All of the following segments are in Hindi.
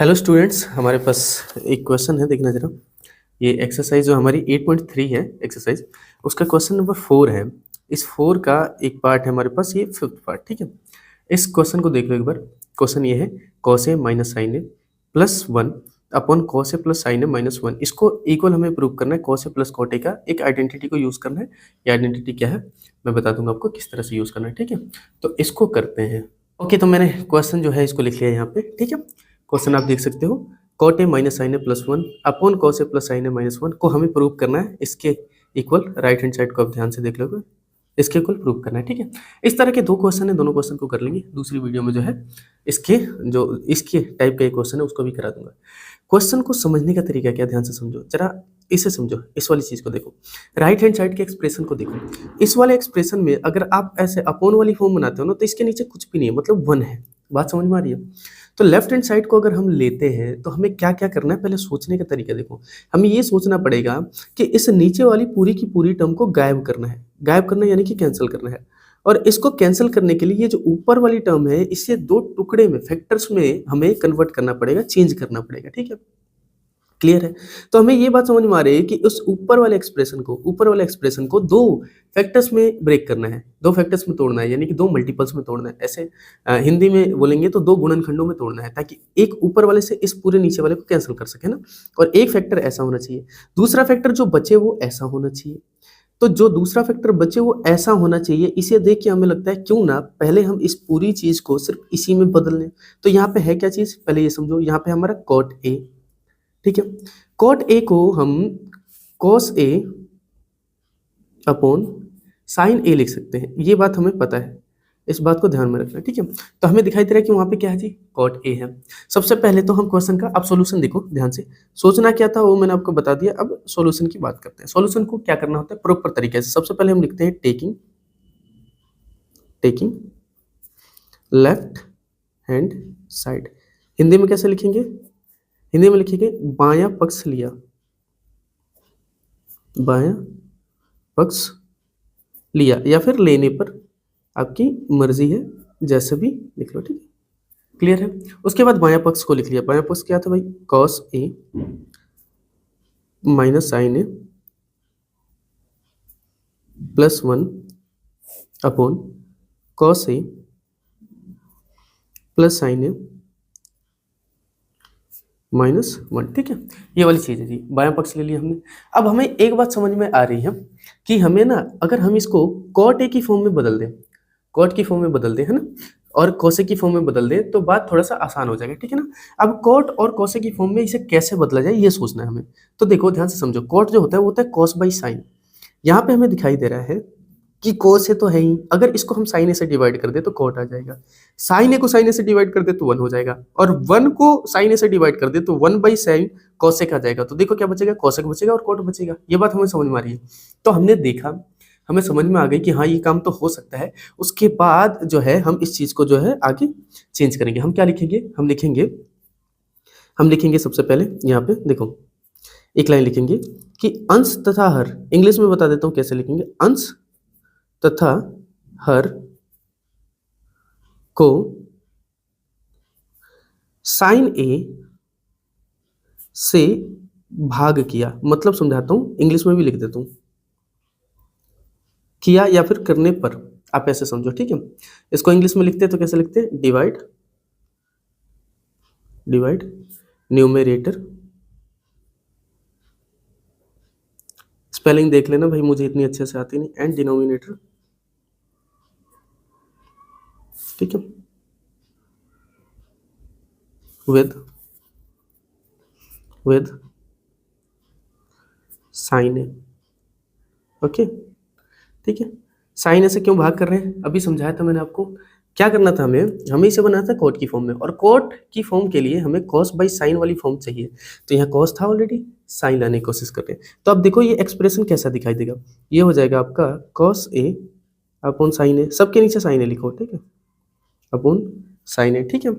हेलो स्टूडेंट्स, हमारे पास एक क्वेश्चन है, देखना जरा। ये एक्सरसाइज जो हमारी 8.3 है एक्सरसाइज, उसका क्वेश्चन नंबर 4 है। इस 4 का एक पार्ट है हमारे पास, ये 5th पार्ट, ठीक है। इस क्वेश्चन को देख लो एक बार। क्वेश्चन ये है, cos A minus sine A plus one upon cos A plus sine A minus one. इसको इक्वल हमें प्रूव करना है cos A plus cot A का एक आइडेंटिटी को यूज करना है। ये आइडेंटिटी क्या है मैं बता दूंगा आपको किस तरह से यूज करना है, ठीक है। तो इसको करते हैं। ओके, तो मैंने क्वेश्चन जो है इसको लिख लिया यहाँ पे, ठीक है। क्वेश्चन आप देख सकते हो, cot A minus sine A plus one upon cos A plus sine A minus one को हमें प्रूव करना है इसके इक्वल। राइट हैंड साइड को आप ध्यान से देख लोगे, इसके इक्वल प्रूव करना है, ठीक है। इस तरह के दो क्वेश्चन है, दोनों क्वेश्चन को कर लेंगे। दूसरी वीडियो में जो है इसके टाइप का एक क्वेश्चन है उसको भी करा दूंगा। क्वेश्चन को समझने का तरीका क्या, ध्यान से समझो जरा। इसे समझो, इस वाली चीज को देखो, राइट हैंड साइड के एक्सप्रेशन को देखो। इस वाले एक्सप्रेशन में अगर आप ऐसे अपॉन वाली फॉर्म बनाते हो ना, तो इसके नीचे कुछ भी नहीं है, मतलब वन है। बात समझ में आ रही है? तो लेफ्ट हैंड साइड को अगर हम लेते हैं तो हमें क्या क्या करना है, पहले सोचने का तरीका देखो। हमें ये सोचना पड़ेगा कि इस नीचे वाली पूरी की पूरी टर्म को गायब करना है। गायब करना यानी कि कैंसिल करना है। और इसको कैंसिल करने के लिए ये जो ऊपर वाली टर्म है, इसे दो टुकड़े में, फैक्टर्स में हमें कन्वर्ट करना पड़ेगा, चेंज करना पड़ेगा, ठीक है। क्लियर है? तो हमें ये बात समझ में आ रही है कि उस ऊपर वाले एक्सप्रेशन को दो फैक्टर्स में ब्रेक करना है, दो फैक्टर्स में तोड़ना है, यानी कि दो मल्टीपल्स में तोड़ना है। ऐसे हिंदी में बोलेंगे तो दो गुणनखंडों में तोड़ना है, ताकि एक ऊपर वाले से इस पूरे नीचे वाले को कैंसिल कर सके ना। और एक फैक्टर ऐसा होना चाहिए, दूसरा फैक्टर जो बचे वो ऐसा होना चाहिए। तो जो दूसरा फैक्टर बचे वो ऐसा होना चाहिए। इसे देख के हमें लगता है क्यों ना पहले हम इस पूरी चीज को सिर्फ इसी में बदल लें। तो यहाँ पे है क्या चीज, पहले ये समझो। यहाँ पे हमारा कॉट ए, ठीक है। कॉट ए को हम कॉस ए अपॉन साइन ए लिख सकते हैं, ये बात हमें पता है, इस बात को ध्यान में रखना, ठीक है। तो हमें दिखाई दे रहा है कि वहां पे क्या है जी, कॉट ए है। सबसे पहले तो हम क्वेश्चन का अब सॉल्यूशन देखो ध्यान से। सोचना क्या था वो मैंने आपको बता दिया, अब सॉल्यूशन की बात करते हैं। सॉल्यूशन को क्या करना होता है प्रॉपर तरीके से। सबसे पहले हम लिखते हैं taking left hand side. Hindi में कैसे लिखेंगे? हिंदी में लिखेंगे बायां पक्ष लिया, बायां पक्ष लिया, या फिर लेने पर, आपकी मर्जी है, जैसे भी लिख लो, ठीक है। क्लियर है? उसके बाद बायां पक्ष को लिख लिया। बायां पक्ष क्या था भाई, cos A minus sine A plus one upon cos A plus sine A minus one, ठीक है। ये वाली चीज है जी, बायां पक्ष ले लिया हमने। अब हमें एक बात समझ में आ रही है कि हमें ना, अगर हम इसको कॉट ए की फॉर्म में बदल दें, कॉट की फॉर्म में बदल दें, है ना, और कोसे की फॉर्म में बदल दें, तो बात थोड़ा सा आसान हो जाएगा, ठीक है ना। अब कॉट और कोसे की फॉर्म में इसे कैसे बदला जाए ये सोचना है हमें। तो देखो ध्यान से समझो, कॉट जो होता है वो होता है कॉस बाई साइन। यहाँ पे हमें दिखाई दे रहा है कि कोस ए तो है ही, अगर इसको हम साइन ए से डिवाइड कर दे तो कॉट आ जाएगा। साइन ए को साइन ए से डिवाइड कर दे तो वन हो जाएगा, और वन को साइन ए से डिवाइड कर दे तो वन बाई साइन कॉसेक आ जाएगा। तो देखो क्या बचेगा, कॉसेक बचेगा और कॉट बचेगा। ये बात हमें समझ में आ रही है। तो हमने देखा, हमें समझ में आ गई कि हाँ ये काम तो हो सकता है। उसके बाद जो है हम इस चीज को जो है आगे चेंज करेंगे। हम क्या लिखेंगे, हम लिखेंगे सबसे पहले यहाँ पे देखो, एक लाइन लिखेंगे कि अंश तथा हर, इंग्लिश में बता देता हूँ कैसे लिखेंगे, अंश तथा हर को साइन ए से भाग किया। मतलब समझाता हूं, इंग्लिश में भी लिख देता हूं, किया या फिर करने पर, आप ऐसे समझो, ठीक है। इसको इंग्लिश में लिखते हैं तो कैसे लिखते हैं, डिवाइड न्यूमेरेटर, स्पेलिंग देख लेना भाई, मुझे इतनी अच्छे से आती नहीं, एंड डिनोमिनेटर, ठीक है, विद साइन ए। ओके, ठीक है। साइन ए से क्यों भाग कर रहे हैं, अभी समझाया था मैंने आपको। क्या करना था हमें इसे बनाना था कोट की फॉर्म में, और कोट की फॉर्म के लिए हमें कॉस बाई साइन वाली फॉर्म चाहिए। तो यहाँ कॉस था ऑलरेडी, साइन लाने की कोशिश कर रहे हैं। तो अब देखो ये एक्सप्रेशन कैसा दिखाई देगा, ये हो जाएगा आपका कॉस ए अपॉन साइन ए, सबके नीचे साइन ए लिखो, ठीक है, अपॉन साइन ए, ठीक है।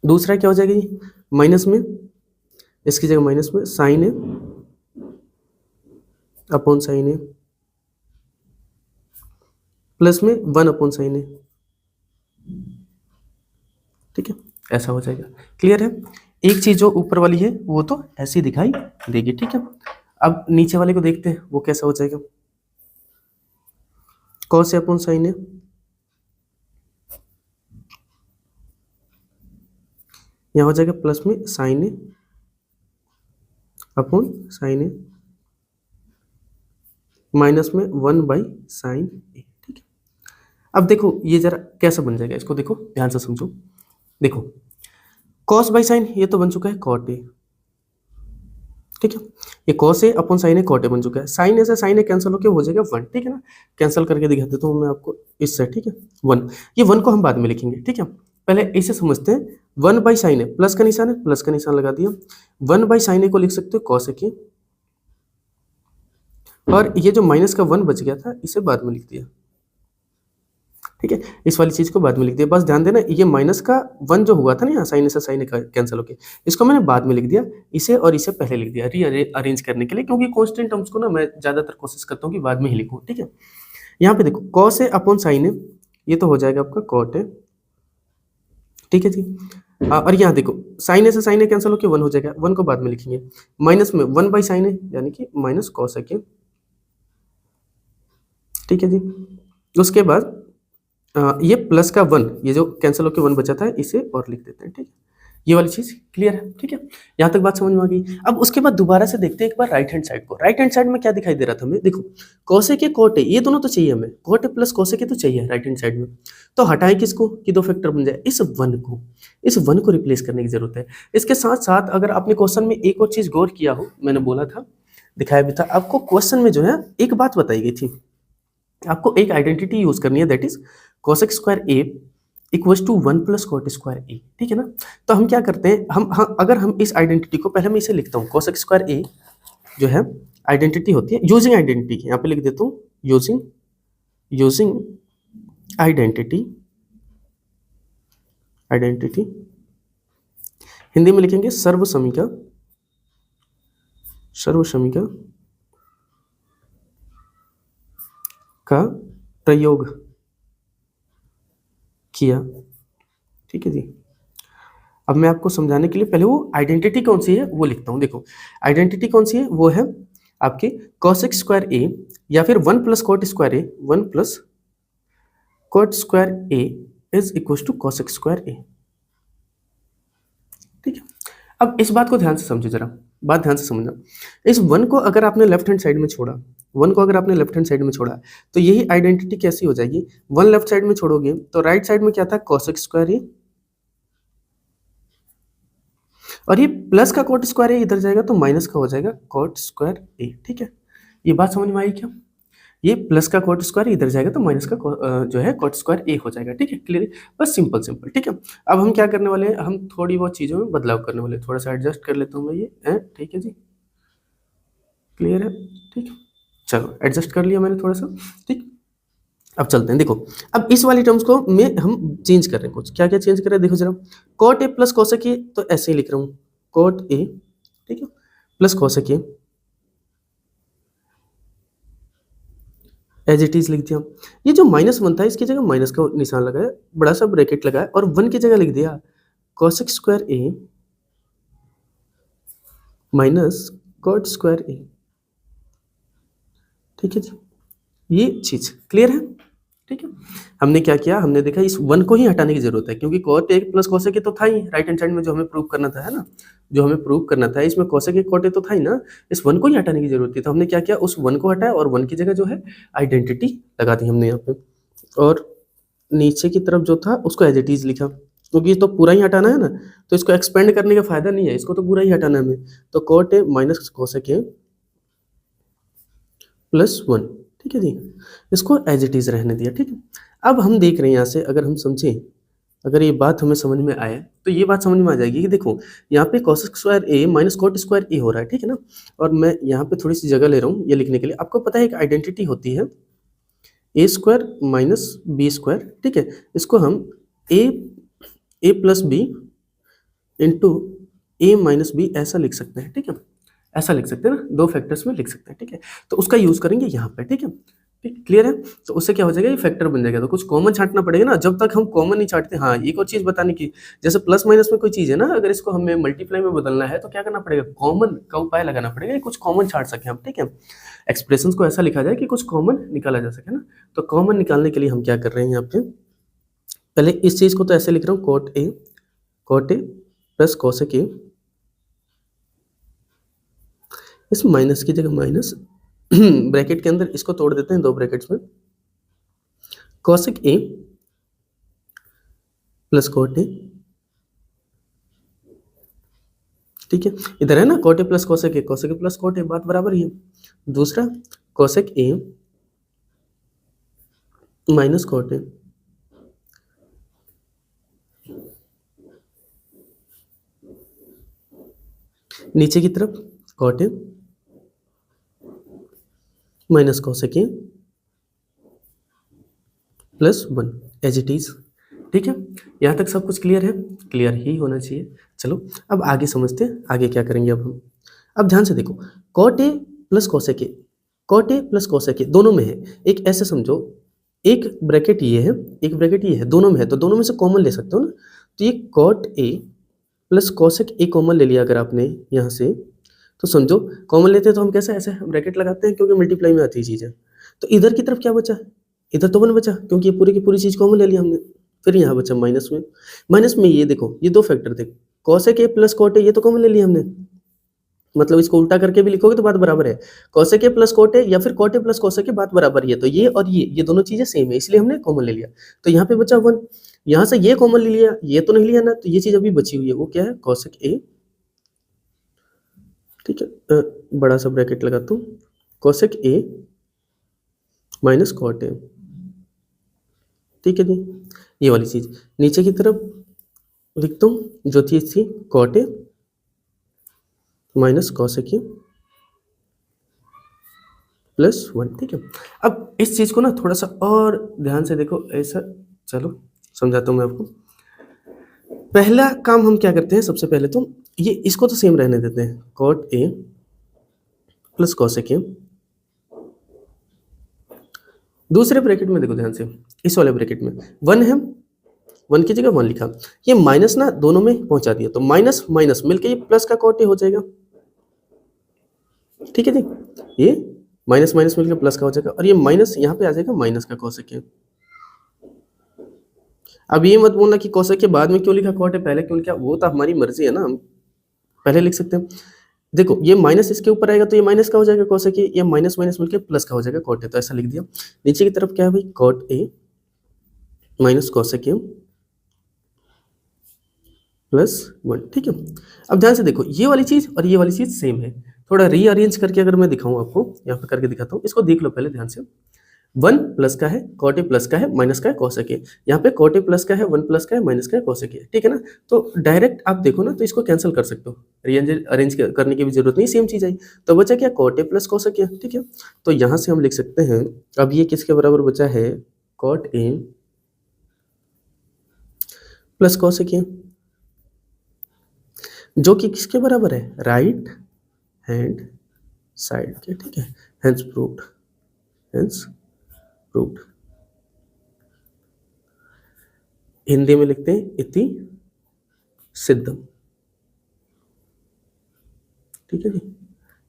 दूसरा क्या हो जाएगा ये, माइनस में, इसकी जगह माइनस में sign A upon sine A plus में वन अपॉन साइन ए, ठीक है। ऐसा हो जाएगा। क्लियर है? एक चीज जो ऊपर वाली है वो तो ऐसी दिखाई देगी, ठीक है। अब नीचे वाले को देखते हैं वो कैसा हो जाएगा। कॉस ए अपॉन साइन ए, यहाँ हो जाएगा प्लस में sign A upon sine A, minus में 1 बाई साइन ए, ठीक है। अब देखो ये जरा कैसा बन जाएगा, इसको देखो ध्यान से समझो। देखो कॉस बाई साइन ये तो बन चुका है कॉट ए, ठीक है। ये cos A upon sine A cot A बन चुका है। साइन ए से साइन ए कैंसिल होकर हो जाएगा 1, ठीक है ना। कैंसिल करके दिखा देता हूँ मैं आपको इससे, ठीक है। 1, ये 1 को हम बाद में लिखेंगे, ठीक है। पहले इसे समझते हैं। 1 बाई साइन ए, प्लस का निशान है, प्लस का निशान लगा दिया। 1 बाई साइन ए को लिख सकते हो कॉस ए के, और ये जो माइनस का 1 बच गया था इसे बाद में लिख दिया, ठीक है। इस वाली चीज को बाद में लिख दिया। बस ध्यान देना ये माइनस का 1 जो हुआ था ना यहाँ साइन से साइन कैंसिल होके, इसको मैंने बाद में लिख दिया, इसे और इसे पहले लिख दिया रीअरेंज करने के लिए, क्योंकि कांस्टेंट टर्म्स को ना मैं ज्यादातर कोशिश करता हूँ कि बाद में ही लिखूँ, ठीक है। यहाँ पे देखो कॉस ए अपॉन साइन ए, ये तो हो जाएगा आपका कॉट ए, ठीक है जी। और यहाँ देखो साइन ए से साइन ए कैंसिल होकर 1 हो जाएगा, 1 को बाद में लिखेंगे। माइनस में 1 बाई साइन ए यानी कि माइनस कॉस ए के, ठीक है जी। उसके बाद ये प्लस का 1, ये जो कैंसिल होकर 1 बचा था इसे और लिख देते हैं, ठीक है। ये वाली चीज क्लियर है, ठीक है। यहाँ तक बात समझ में आ गई। अब उसके बाद दोबारा से देखते हैं एक बार राइट हैंड साइड को। राइट हैंड साइड में क्या दिखाई दे रहा था हमें, देखो कोसे के कोटे ये दोनों तो चाहिए हमें, कोटे प्लस कोसे के तो चाहिए राइट हैंड साइड में। तो हटाएं किसको कि 2 फैक्टर बन जाए, इस 1 को, इस 1 को रिप्लेस करने की जरूरत है। इसके साथ साथ अगर आपने क्वेश्चन में एक और चीज गौर किया हो, मैंने बोला था दिखाया भी था आपको, क्वेश्चन में जो है एक बात बताई गई थी, आपको एक आइडेंटिटी यूज करनी है, that is cosec square A equals to 1 plus cot square A, ठीक है ना। तो हम क्या करते हैं, हम अगर हम इस आइडेंटिटी को, पहले मैं इसे लिखता हूँ, कोसेक स्क्वायर ए जो है आइडेंटिटी होती है, यूजिंग आइडेंटिटी, यहाँ पे लिख देता हूँ यूजिंग आइडेंटिटी, हिंदी में लिखेंगे सर्वसमीका का प्रयोग किया, ठीक है जी। अब मैं आपको समझाने के लिए पहले वो आइडेंटिटी कौन सी है वो लिखता हूँ। देखो आइडेंटिटी कौन सी है, वो है आपके कोसेक स्क्वायर ए या फिर 1 plus cot square A, 1 plus cot square A is equal to cosec square A, ठीक है। अब इस बात को ध्यान से समझो, जरा बात ध्यान से समझना। इस 1 को अगर आपने लेफ्ट हैंड साइड में छोड़ा, 1 को अगर आपने लेफ्ट हैंड साइड में छोड़ा तो यही आइडेंटिटी कैसी हो जाएगी, 1 लेफ्ट साइड में छोड़ोगे तो राइट साइड में क्या था कोसेक स्क्वायर ए, और ये प्लस का कॉट स्क्वायर ए इधर जाएगा तो माइनस का हो जाएगा कॉट स्क्वायर ए, ठीक है। ये बात समझ में आई क्या, ये प्लस का कॉट स्क्वायर इधर जाएगा तो माइनस का जो है कॉट स्क्वायर ए हो जाएगा, ठीक है। क्लियर, बस सिंपल, ठीक है। अब हम क्या करने वाले हैं, हम थोड़ी बहुत चीजों में बदलाव करने वाले हैं, थोड़ा सा एडजस्ट कर लेता हूँ मैं ये, ठीक है जी। क्लियर है, ठीक है। चलो एडजस्ट कर लिया मैंने थोड़ा सा, ठीक। अब चलते हैं, देखो अब इस वाली टर्म्स को में हम चेंज कर रहे हैं, कुछ क्या क्या चेंज कर रहे हैं देखो जरा। Cot A plus cosec A, तो ऐसे ही लिख रहा हूँ कॉट ए, ठीक है, plus cosec A, as it is लिख दिया। ये जो -1 था इसकी जगह माइनस का निशान लगाया, बड़ा सा ब्रैकेट लगाया और 1 की जगह लिख दिया cosec square A minus cot square A, ठीक है जी। ये चीज क्लियर है, ठीक है। हमने क्या किया, हमने देखा इस 1 को ही हटाने की जरूरत है, क्योंकि cot A plus cosec A तो था ही राइट हैंड साइड में, जो हमें प्रूव करना था, है ना, जो हमें प्रूव करना था इसमें कोसेक ए कॉट ए तो था ही ना, इस 1 को ही हटाने की जरूरत थी। तो हमने क्या किया, उस 1 को हटाया और 1 की जगह जो है आइडेंटिटी लगा दी हमने यहाँ पे, और नीचे की तरफ जो था उसको एज इट इज लिखा, क्योंकि तो पूरा ही हटाना है ना, तो इसको एक्सपेंड करने का फायदा नहीं है, इसको तो पूरा ही हटाना है हमें। तो cot A minus cosec A plus 1, ठीक है जी, इसको एज इट इज रहने दिया, ठीक है। अब हम देख रहे हैं यहाँ से, अगर हम समझें, अगर ये बात हमें समझ में आए तो ये बात समझ में आ जाएगी कि देखो यहाँ पे कोसेक स्क्वायर ए माइनस कॉट स्क्वायर ए हो रहा है, ठीक है ना। और मैं यहाँ पे थोड़ी सी जगह ले रहा हूँ ये लिखने के लिए। आपको पता है एक आइडेंटिटी होती है ए स्क्वायर माइनस बी स्क्वायर, ठीक है। इसको हम ए प्लस बी इंटू ए माइनस बी ऐसा लिख सकते हैं, ठीक है, ऐसा लिख सकते हैं ना, 2 फैक्टर्स में लिख सकते हैं, ठीक है। तो उसका यूज करेंगे यहाँ पे, ठीक है। ठीक, क्लियर है? तो उससे क्या हो जाएगा, ये फैक्टर बन जाएगा। तो कुछ कॉमन छाँटना पड़ेगा ना, जब तक हम कॉमन नहीं छाँटते। हाँ, एक और चीज़ बताने की, जैसे प्लस माइनस में कोई चीज़ है ना, अगर इसको हमें मल्टीप्लाई में बदलना है तो क्या करना पड़ेगा, कॉमन का उपाय लगाना पड़ेगा, कुछ कॉमन छाँट सकें हम, ठीक है? एक्सप्रेशंस को ऐसा लिखा जाए कि कुछ कॉमन निकाला जा सके ना। तो कॉमन निकालने के लिए हम क्या कर रहे हैं यहाँ पे, पहले इस चीज़ को तो ऐसे लिख रहा हूँ, cot A plus cosec A, इस माइनस की जगह माइनस ब्रैकेट के अंदर इसको तोड़ देते हैं 2 ब्रैकेट्स में, cosec A plus cot A, ठीक है? इधर है ना cot A plus cosec A plus cot A, बात बराबर ही है। दूसरा cosec A minus cot A, नीचे की तरफ cot A minus cosec A plus 1 as it is, ठीक है? यहाँ तक सब कुछ क्लियर है? क्लियर ही होना चाहिए। चलो अब आगे समझते हैं, आगे क्या करेंगे अब हम। अब ध्यान से देखो, cot A plus cosec A, cot A plus cosec A दोनों में है। एक ऐसे समझो, एक ब्रैकेट ये है, एक ब्रैकेट ये है, दोनों में है, तो दोनों में से कॉमन ले सकते हो ना। तो ये cot A plus cosec A common ले लिया अगर आपने यहाँ से, तो समझो कॉमन लेते हैं तो हम कैसे ऐसे ब्रैकेट लगाते हैं, क्योंकि मल्टीप्लाई में आती है चीज़ें। तो इधर की तरफ क्या बचा, इधर तो 1 बचा, क्योंकि ये पूरी की पूरी चीज़ कॉमन ले लिया हमने। फिर यहाँ बचा माइनस में ये देखो, ये 2 फैक्टर थे, cosec A plus cot A, ये तो कॉमन ले लिया हमने। मतलब इसको उल्टा करके भी लिखोगे तो बात बराबर है, cosec A plus cot A या फिर cot A plus cosec A, बात बराबर ही है। तो ये और ये दोनों चीज़ें सेम है, इसलिए हमने कॉमन ले लिया। तो यहाँ पे बचा 1, यहाँ से ये कॉमन ले लिया, ये तो नहीं लिया ना, तो ये चीज़ अभी बची हुई है, वो क्या है, कॉसेक ए, ठीक है? बड़ा सा ब्रैकेट लगाता हूँ, cosec A minus cot A, ठीक है जी? ये वाली चीज़ नीचे की तरफ लिखता हूँ, जो चीज़ थी cot A minus cosec A plus 1, ठीक है? अब इस चीज़ को ना थोड़ा सा और ध्यान से देखो, ऐसा, चलो समझाता हूँ मैं आपको। पहला काम हम क्या करते हैं, सबसे पहले तो ये इसको तो सेम रहने देते हैं, cot A plus cosec A. दूसरे ब्रैकेट में देखो ध्यान से, इस वाले ब्रैकेट में 1 है, 1 की जगह 1 लिखा, ये माइनस ना दोनों में पहुंचा दिया, तो माइनस माइनस मिलके ये प्लस का कॉट ए हो जाएगा, ठीक है जी? ये माइनस माइनस मिलकर प्लस का हो जाएगा, और ये माइनस यहाँ पे आ जाएगा माइनस का कॉसेक ए। अब ये मत बोलना कि कॉसेक के बाद में क्यों लिखा कॉट ए, पहले क्यों लिखा, वो तो हमारी मर्जी है ना, हम पहले लिख सकते हैं। देखो ये माइनस इसके ऊपर आएगा तो ये माइनस का हो जाएगा कॉसेक ए, ये माइनस माइनस मिलकर प्लस का हो जाएगा कॉट ए, तो ऐसा लिख दिया। नीचे की तरफ क्या है भाई, cot A minus cosec A plus 1, ठीक है? अब ध्यान से देखो, ये वाली चीज़ और ये वाली चीज़ सेम है। थोड़ा रीअरेंज करके अगर मैं दिखाऊं आपको, यहाँ पे करके दिखाता हूँ, इसको देख लो पहले ध्यान से। 1 प्लस का है, कॉट ए प्लस का है, माइनस का है कॉसेक ए। यहाँ पे कॉट ए प्लस का है, 1 प्लस का है, माइनस का है कॉसेक ए, ठीक है ना? तो डायरेक्ट आप देखो ना, तो इसको कैंसिल कर सकते हो, रीअरेंज अरेंज करने की भी जरूरत नहीं, सेम चीज़ आई। तो बचा क्या, cot A plus cosec A, ठीक है? तो यहाँ से हम लिख सकते हैं, अब ये किसके बराबर बचा है, cot A plus cosec A, जो कि किसके बराबर है, राइट हैंड साइड के, ठीक है? Hence proved, hence proved. Hindi में लिखते हैं इति सिद्धम, ठीक है जी?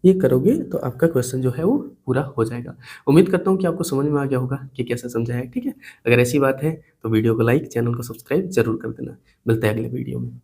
ये करोगे तो आपका क्वेश्चन जो है वो पूरा हो जाएगा। उम्मीद करता हूँ कि आपको समझ में आ गया होगा कि कैसे समझाया है, ठीक है? अगर ऐसी बात है तो वीडियो को लाइक, चैनल को सब्सक्राइब जरूर कर देना। मिलते हैं अगले वीडियो में।